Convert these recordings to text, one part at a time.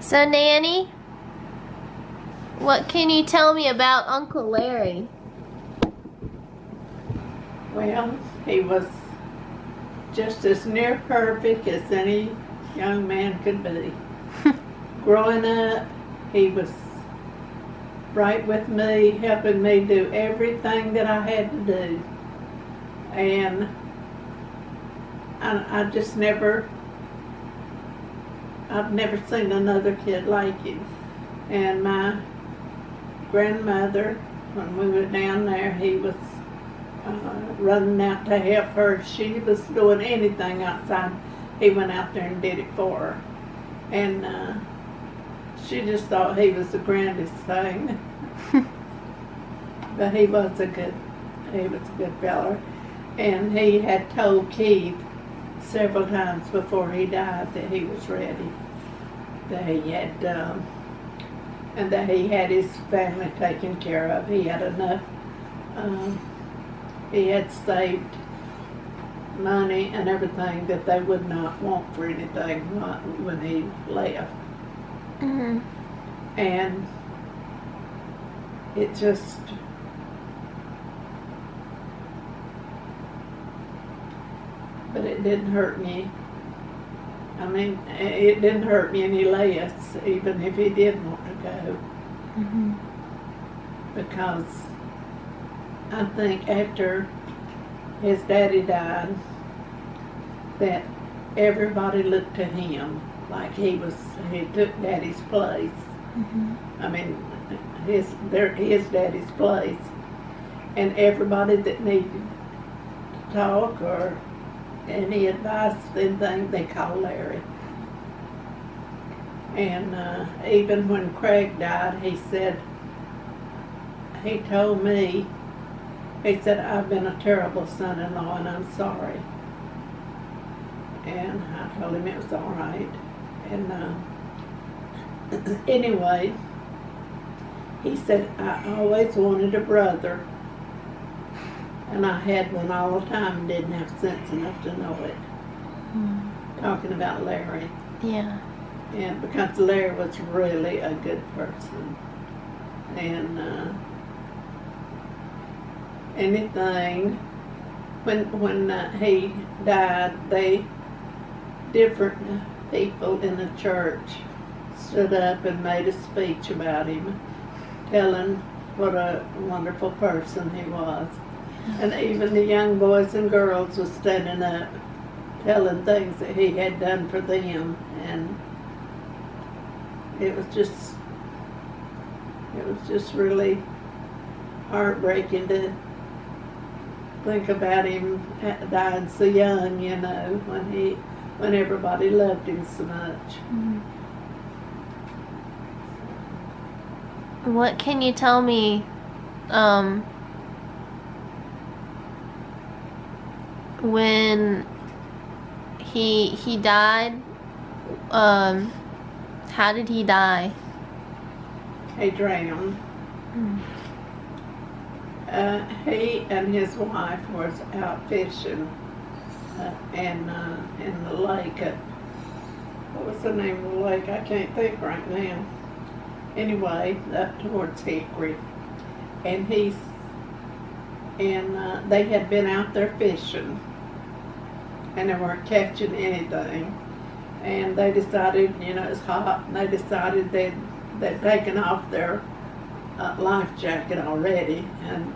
So, Nanny, what can you tell me about Uncle Larry? Well, he was just as near perfect as any young man could be. Growing up, he was right with me, helping me do everything that I had to do. And I've never seen another kid like him. And my grandmother, when we were down there, he was running out to help her. If she was doing anything outside, he went out there and did it for her. And she just thought he was the grandest thing. But he was a good fella. And he had told Keith several times before he died that he was ready, that he had and that he had his family taken care of. He had enough. He had saved money and everything that they would not want for anything when he left. Mm-hmm. And it just, but it didn't hurt me. I mean, it didn't hurt me any less, even if he did want to go. Mm-hmm. Because I think after his daddy died, that everybody looked to him like he took daddy's place. Mm-hmm. I mean, his daddy's place. And everybody that needed to talk or any advice, anything, they called Larry. And even when Craig died, he told me, he said, I've been a terrible son-in-law and I'm sorry. And I told him it was all right. And anyway, he said, I always wanted a brother. And I had one all the time and didn't have sense enough to know it. Mm-hmm. Talking about Larry. Yeah. And because Larry was really a good person. And anything, when he died, different people in the church stood up and made a speech about him, telling what a wonderful person he was. And even the young boys and girls were standing up, telling things that he had done for them. And it was just really heartbreaking to think about him dying so young, you know, when everybody loved him so much. Mm-hmm. What can you tell me when he died, how did he die? He drowned. Mm. He and his wife was out fishing in the lake what was the name of the lake? I can't think right now. Anyway, up towards Hickory. And they had been out there fishing and they weren't catching anything. And they decided, you know, it's hot, and they decided they'd taken off their life jacket already, and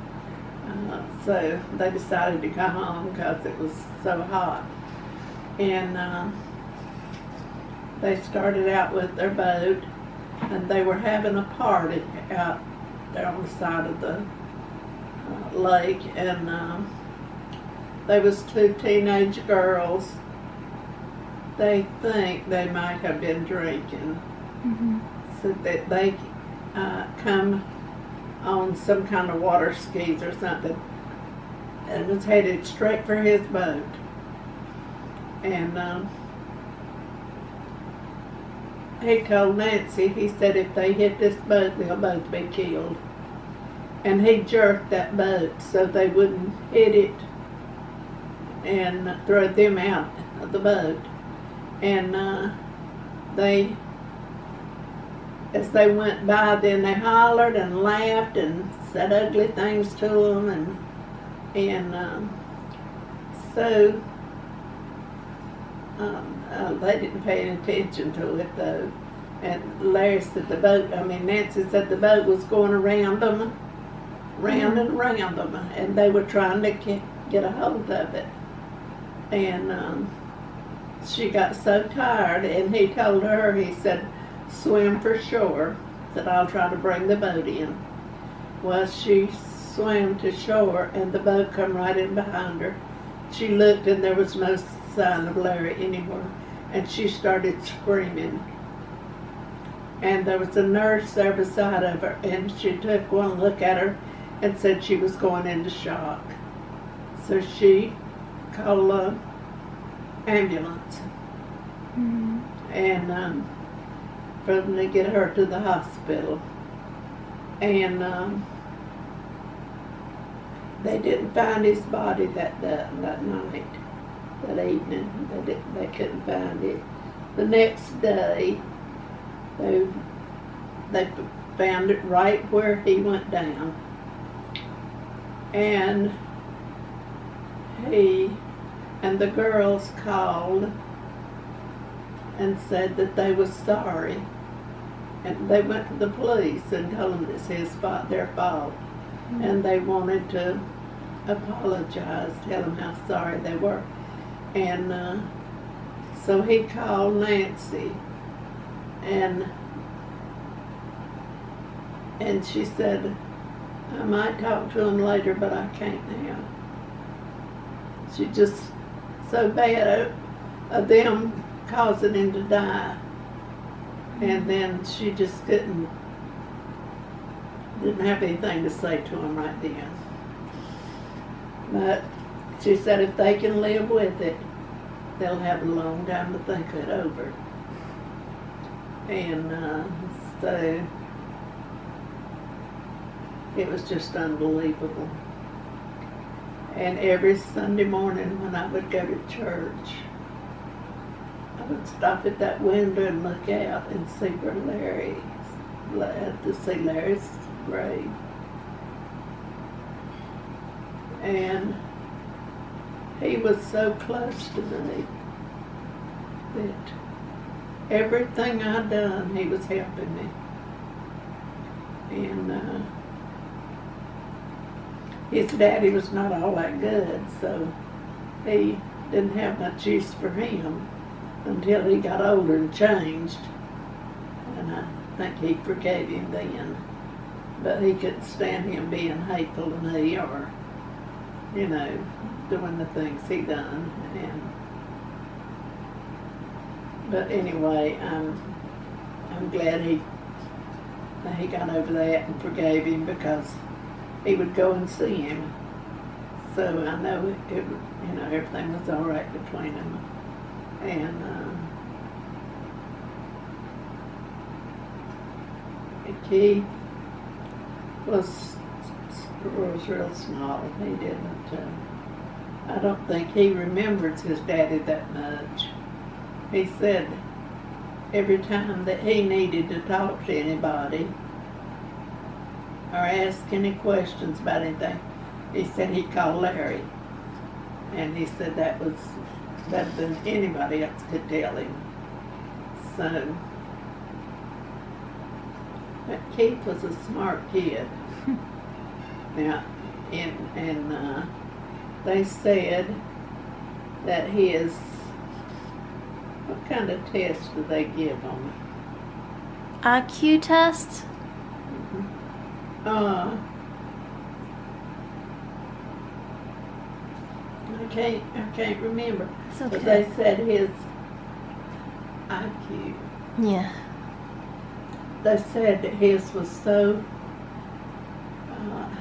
so they decided to go home because it was so hot. And they started out with their boat, and they were having a party out there on the side of the lake, and there was two teenage girls. They think they might have been drinking. Mm-hmm. So that they come on some kind of water skis or something and was headed straight for his boat. And he told Nancy, he said if they hit this boat, they'll both be killed. And he jerked that boat so they wouldn't hit it and throw them out of the boat. And as they went by, then they hollered and laughed and said ugly things to them, and so they didn't pay any attention to it though. And Larry said Nancy said the boat was going around them, round and around them, and they were trying to get a hold of it. And she got so tired, and he told her, he said, swim for shore, that I'll try to bring the boat in. Well, she swam to shore, and the boat come right in behind her. She looked, and there was no sign of Larry anywhere, and she started screaming. And there was a nurse there beside of her, and she took one look at her and said she was going into shock. So she called an ambulance, and for them to get her to the hospital. And they didn't find his body that night, that evening. They couldn't find it. The next day, they found it right where he went down. And the girls called and said that they was sorry. And they went to the police and told them it's their fault. And they wanted to apologize, tell them how sorry they were. And so he called Nancy, and she said, I might talk to him later, but I can't now. She just so bad of them causing him to die. And then she just didn't have anything to say to him right then. But she said if they can live with it, they'll have a long time to think it over. And so it was just unbelievable. And every Sunday morning when I would go to church, I would stop at that window and look out and see where Larry's grave. And he was so close to me that everything I'd done, he was helping me. And his daddy was not all that good, so he didn't have much use for him until he got older and changed. And I think he forgave him then. But he couldn't stand him being hateful to me or, doing the things he done. But anyway, I'm glad he got over that and forgave him, because he would go and see him. So I know everything was all right between them. And Keith was real small. He didn't, I don't think he remembers his daddy that much. He said every time that he needed to talk to anybody or ask any questions about anything, he said he'd call Larry. And he said that was better than anybody else could tell him. So, but Keith was a smart kid. Now, and they said that what kind of test do they give them? IQ test? I can't remember. It's okay. But they said his IQ. Yeah. They said that his was so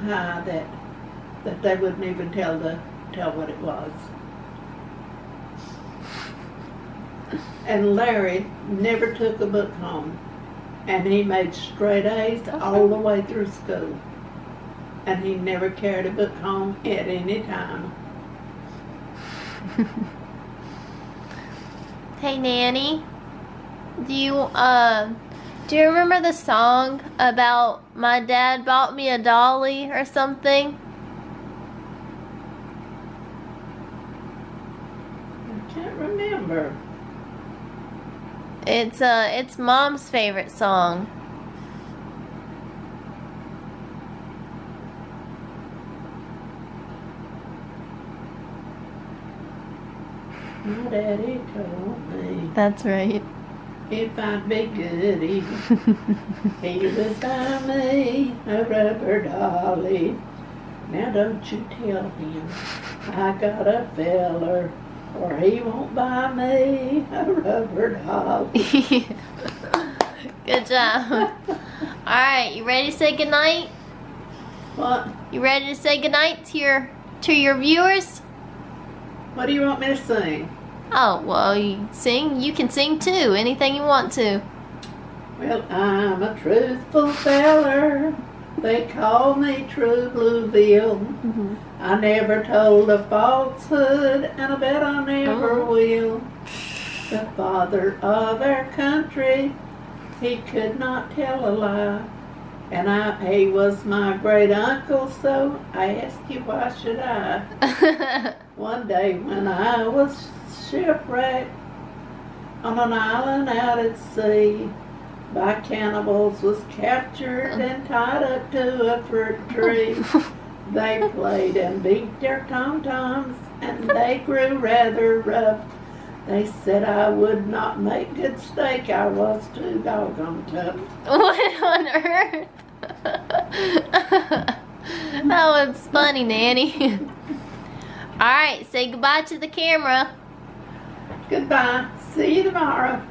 high that they wouldn't even tell what it was. And Larry never took a book home, and he made straight A's all the way through school. And he never carried a book home at any time. Hey, Nanny. Do you remember the song about my dad bought me a dolly or something? I can't remember. It's Mom's favorite song. My daddy told me That's right. if I'd be good, he would buy me a rubber dolly. Now don't you tell him I got a feller, or he won't buy me a rubber dolly. Good job. Alright, you ready to say goodnight? What? You ready to say goodnight to your viewers? What do you want me to sing? Oh, well, you can sing too, anything you want to. Well, I'm a truthful feller. They call me True Bluebill. Mm-hmm. I never told a falsehood, and I bet I never will. The father of our country, he could not tell a lie. And he was my great uncle, so I ask you, why should I? One day when I was shipwrecked on an island out at sea by cannibals, was captured and tied up to a fruit tree. They played and beat their tom-toms, and they grew rather rough. They said I would not make good steak, I was too doggone tough. What on earth? That was funny, Nanny. Alright, say goodbye to the camera. Goodbye. See you tomorrow.